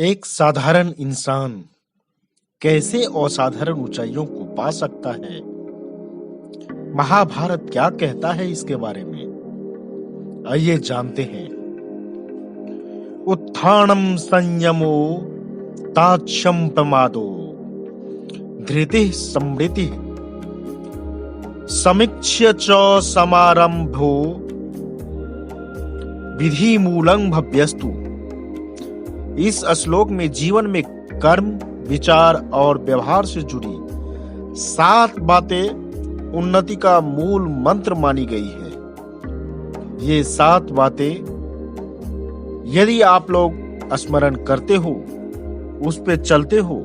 एक साधारण इंसान कैसे असाधारण ऊंचाइयों को पा सकता है? महाभारत क्या कहता है इसके बारे में? आइए जानते हैं। उत्थानम संयमो ताच्छम प्रमादो धृतिः समृतिः समीक्ष्य च समारंभो विधि मूलं भव्यस्तु। इस श्लोक में जीवन में कर्म, विचार और व्यवहार से जुड़ी 7 बातें उन्नति का मूल मंत्र मानी गई है। ये 7 बातें यदि आप लोग स्मरण करते हो, उस पे चलते हो,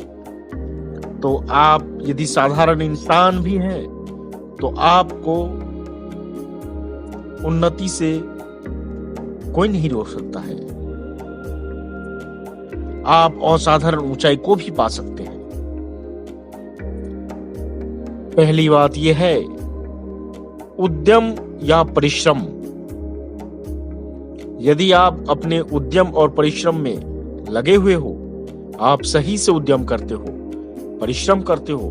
तो आप यदि साधारण इंसान भी हैं तो आपको उन्नति से कोई नहीं रोक सकता है। आप असाधारण ऊंचाई को भी पा सकते हैं। पहली बात यह है उद्यम या परिश्रम। यदि आप अपने उद्यम और परिश्रम में लगे हुए हो, आप सही से उद्यम करते हो, परिश्रम करते हो,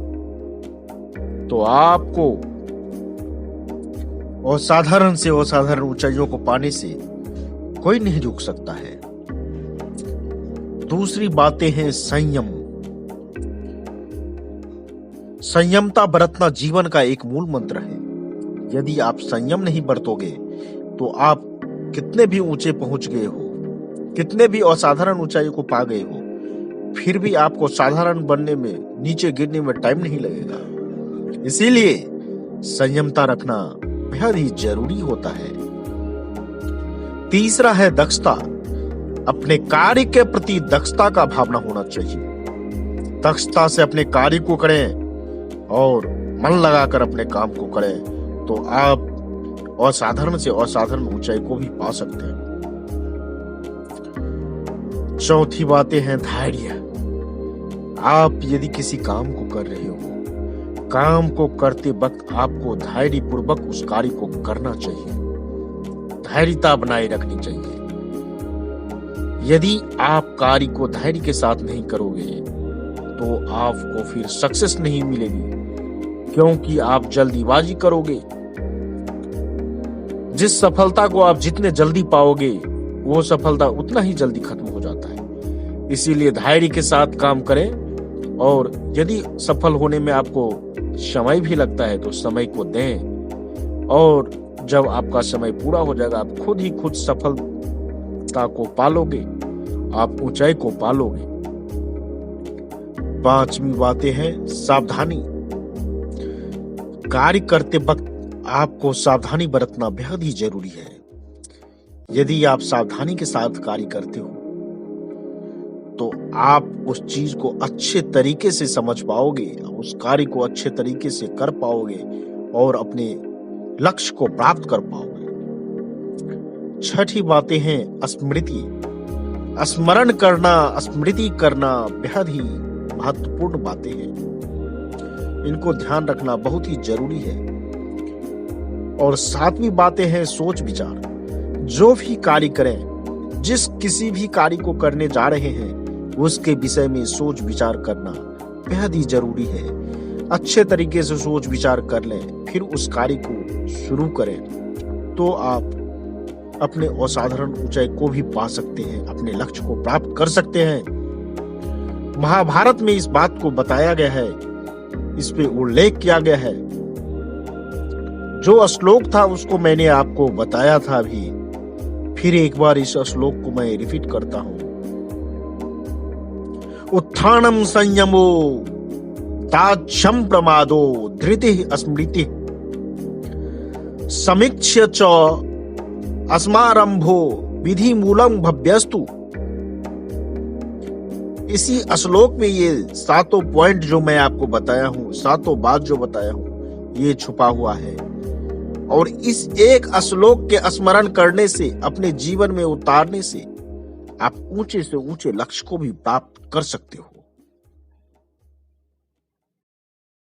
तो आपको असाधारण से असाधारण ऊंचाइयों को पाने से कोई नहीं रुक सकता है। दूसरी बातें हैं संयम। संयमता बरतना जीवन का एक मूल मंत्र है। यदि आप संयम नहीं बरतोगे तो आप कितने भी ऊंचे पहुंच गए हो, कितने भी असाधारण ऊंचाई को पा गए हो, फिर भी आपको साधारण बनने में, नीचे गिरने में टाइम नहीं लगेगा। इसीलिए संयमता रखना बेहद ही जरूरी होता है। तीसरा है दक्षता। अपने कार्य के प्रति दक्षता का भावना होना चाहिए। दक्षता से अपने कार्य को करें और मन लगाकर अपने काम को करें, तो आप असाधारण से असाधारण ऊंचाई को भी पा सकते हैं। चौथी बातें हैं धैर्य। आप यदि किसी काम को कर रहे हो, काम को करते वक्त आपको धैर्य पूर्वक उस कार्य को करना चाहिए, धैर्यता बनाए रखनी चाहिए। यदि आप कार्य को धैर्य के साथ नहीं करोगे तो आपको फिर सक्सेस नहीं मिलेगी, क्योंकि आप जल्दीबाजी करोगे। जिस सफलता को आप जितने जल्दी पाओगे, वो सफलता उतना ही जल्दी खत्म हो जाता है। इसीलिए धैर्य के साथ काम करें, और यदि सफल होने में आपको समय भी लगता है तो समय को दें, और जब आपका समय पूरा हो जाएगा आप खुद ही खुद सफलता को पालोगे, आप ऊंचाई को पालोगे। पांचवी बातें हैं सावधानी। कार्य करते वक्त आपको सावधानी बरतना बेहद ही जरूरी है। यदि आप सावधानी के साथ कार्य करते हो तो आप उस चीज को अच्छे तरीके से समझ पाओगे, उस कार्य को अच्छे तरीके से कर पाओगे और अपने लक्ष्य को प्राप्त कर पाओगे। छठी बातें हैं स्मृति। स्मरण करना, स्मृति करना बेहद ही महत्वपूर्ण बातें हैं। इनको ध्यान रखना बहुत ही जरूरी है। और सातवीं बातें हैं सोच विचार। जो भी कार्य करें, जिस किसी भी कार्य को करने जा रहे हैं, उसके विषय में सोच विचार करना बेहद ही जरूरी है। अच्छे तरीके से सोच विचार कर लें, फिर उस कार्य को शुरू करें, तो आप अपने असाधारण ऊंचाई को भी पा सकते हैं, अपने लक्ष्य को प्राप्त कर सकते हैं। महाभारत में इस बात को बताया गया है, इस पे उल्लेख किया गया है। जो श्लोक था उसको मैंने आपको बताया था अभी, फिर एक बार इस श्लोक को मैं रिपीट करता हूं। उत्थानम संयमो ताच्छम प्रमादो धृतिः स्मृतिः समीक्ष्य च अस्मारंभो विधि मूलम भव्यस्तु। इसी श्लोक में ये 7 पॉइंट जो मैं आपको बताया हूं, 7 बात जो बताया हूं, ये छुपा हुआ है। और इस एक श्लोक के स्मरण करने से, अपने जीवन में उतारने से, आप ऊंचे से ऊंचे लक्ष्य को भी प्राप्त कर सकते हो।